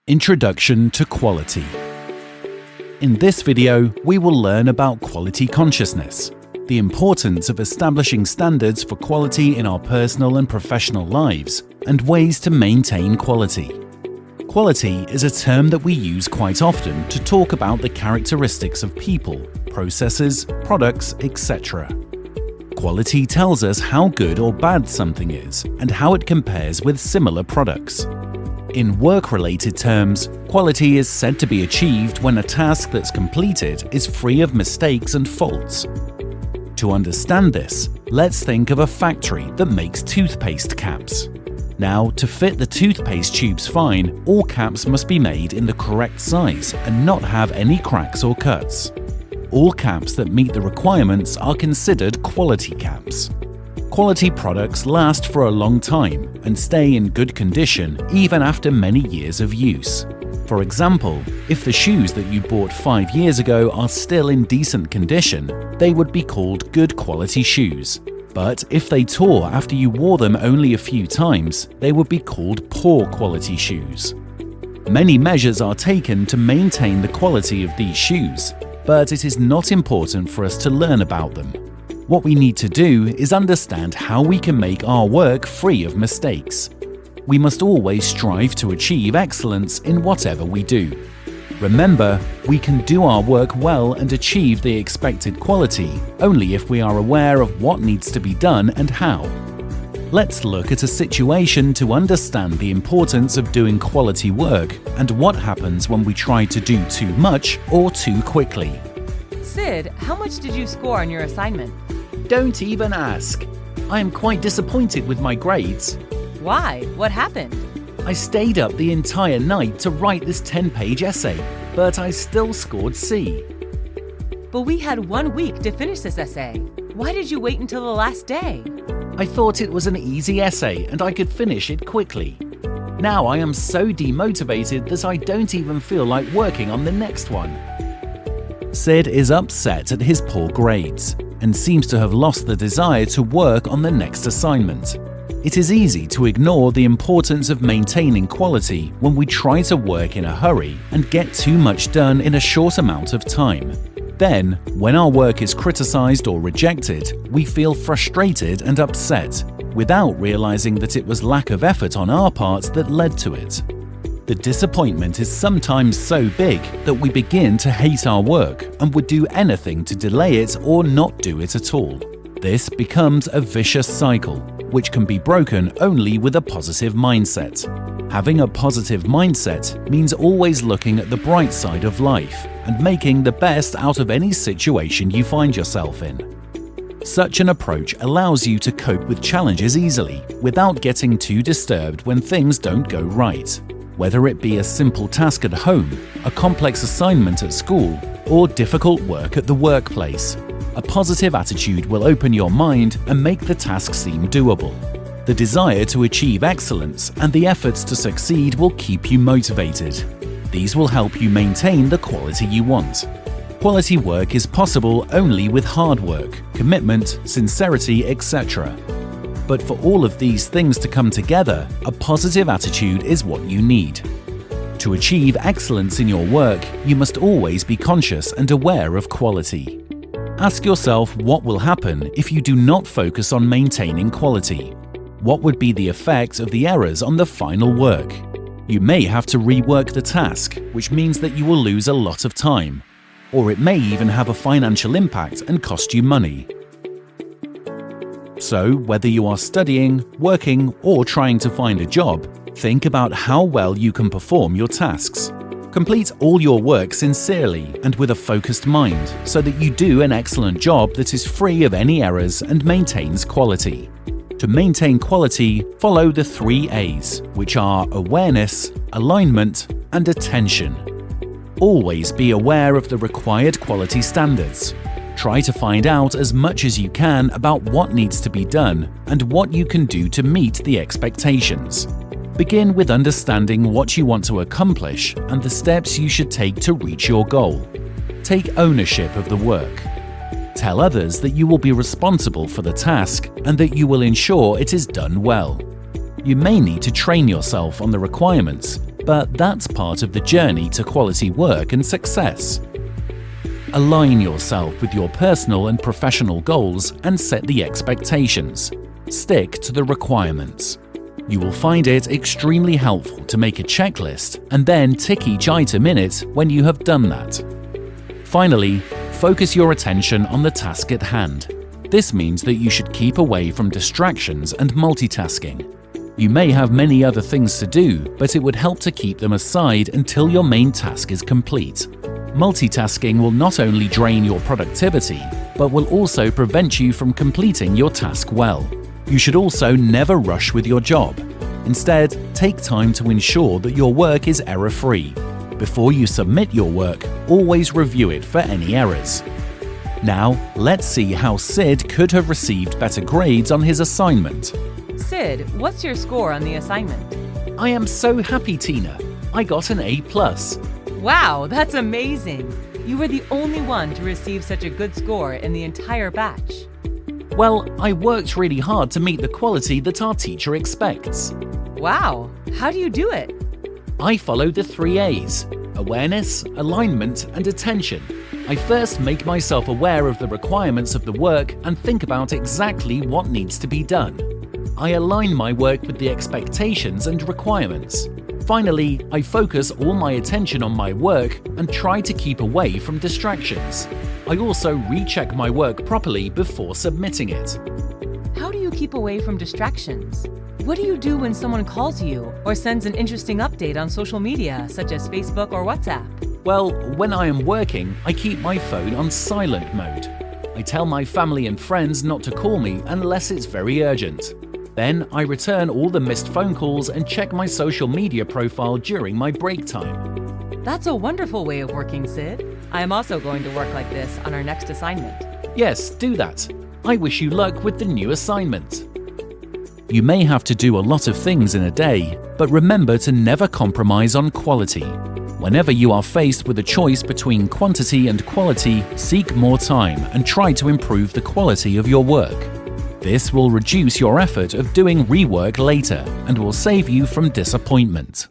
Introduction to Quality. In this video, we will learn about quality consciousness, the importance of establishing standards for quality in our personal and professional lives, and ways to maintain quality. Quality is a term that we use quite often to talk about the characteristics of people, processes, products, etc. Quality tells us how good or bad something is and how it compares with similar products. In work-related terms, quality is said to be achieved when a task that's completed is free of mistakes and faults. To understand this, let's think of a factory that makes toothpaste caps. Now, to fit the toothpaste tubes fine, all caps must be made in the correct size and not have any cracks or cuts. All caps that meet the requirements are considered quality caps. Quality products last for a long time and stay in good condition even after many years of use. For example, if the shoes that you bought 5 years ago are still in decent condition, they would be called good quality shoes. But if they tore after you wore them only a few times, they would be called poor quality shoes. Many measures are taken to maintain the quality of these shoes, but it is not important for us to learn about them. What we need to do is understand how we can make our work free of mistakes. We must always strive to achieve excellence in whatever we do. Remember, we can do our work well and achieve the expected quality only if we are aware of what needs to be done and how. Let's look at a situation to understand the importance of doing quality work and what happens when we try to do too much or too quickly. Sid, how much did you score on your assignment? Don't even ask. I am quite disappointed with my grades. Why? What happened? I stayed up the entire night to write this 10-page essay, but I still scored C. But we had 1 week to finish this essay. Why did you wait until the last day? I thought it was an easy essay and I could finish it quickly. Now I am so demotivated that I don't even feel like working on the next one. Sid is upset at his poor grades and seems to have lost the desire to work on the next assignment. It is easy to ignore the importance of maintaining quality when we try to work in a hurry and get too much done in a short amount of time. Then, when our work is criticized or rejected, we feel frustrated and upset, without realizing that it was lack of effort on our part that led to it. The disappointment is sometimes so big that we begin to hate our work and would do anything to delay it or not do it at all. This becomes a vicious cycle, which can be broken only with a positive mindset. Having a positive mindset means always looking at the bright side of life and making the best out of any situation you find yourself in. Such an approach allows you to cope with challenges easily without getting too disturbed when things don't go right. Whether it be a simple task at home, a complex assignment at school, or difficult work at the workplace, a positive attitude will open your mind and make the task seem doable. The desire to achieve excellence and the efforts to succeed will keep you motivated. These will help you maintain the quality you want. Quality work is possible only with hard work, commitment, sincerity, etc. But for all of these things to come together, a positive attitude is what you need. To achieve excellence in your work, you must always be conscious and aware of quality. Ask yourself what will happen if you do not focus on maintaining quality. What would be the effect of the errors on the final work? You may have to rework the task, which means that you will lose a lot of time. Or it may even have a financial impact and cost you money. So, whether you are studying, working, or trying to find a job, think about how well you can perform your tasks. Complete all your work sincerely and with a focused mind so that you do an excellent job that is free of any errors and maintains quality. To maintain quality, follow the 3 A's, which are awareness, alignment, and attention. Always be aware of the required quality standards. Try to find out as much as you can about what needs to be done and what you can do to meet the expectations. Begin with understanding what you want to accomplish and the steps you should take to reach your goal. Take ownership of the work. Tell others that you will be responsible for the task and that you will ensure it is done well. You may need to train yourself on the requirements, but that's part of the journey to quality work and success. Align yourself with your personal and professional goals and set the expectations. Stick to the requirements. You will find it extremely helpful to make a checklist and then tick each item in it when you have done that. Finally, focus your attention on the task at hand. This means that you should keep away from distractions and multitasking. You may have many other things to do, but it would help to keep them aside until your main task is complete. Multitasking will not only drain your productivity, but will also prevent you from completing your task well. You should also never rush with your job. Instead, take time to ensure that your work is error-free. Before you submit your work, always review it for any errors. Now, let's see how Sid could have received better grades on his assignment. Sid, what's your score on the assignment? I am so happy, Tina. I got an A+. Wow, that's amazing! You were the only one to receive such a good score in the entire batch. Well, I worked really hard to meet the quality that our teacher expects. Wow, how do you do it? I follow the 3 A's: awareness, alignment, and attention. I first make myself aware of the requirements of the work and think about exactly what needs to be done. I align my work with the expectations and requirements. Finally, I focus all my attention on my work and try to keep away from distractions. I also recheck my work properly before submitting it. How do you keep away from distractions? What do you do when someone calls you or sends an interesting update on social media, such as Facebook or WhatsApp? Well, when I am working, I keep my phone on silent mode. I tell my family and friends not to call me unless it's very urgent. Then I return all the missed phone calls and check my social media profile during my break time. That's a wonderful way of working, Sid. I am also going to work like this on our next assignment. Yes, do that. I wish you luck with the new assignment. You may have to do a lot of things in a day, but remember to never compromise on quality. Whenever you are faced with a choice between quantity and quality, seek more time and try to improve the quality of your work. This will reduce your effort of doing rework later and will save you from disappointment.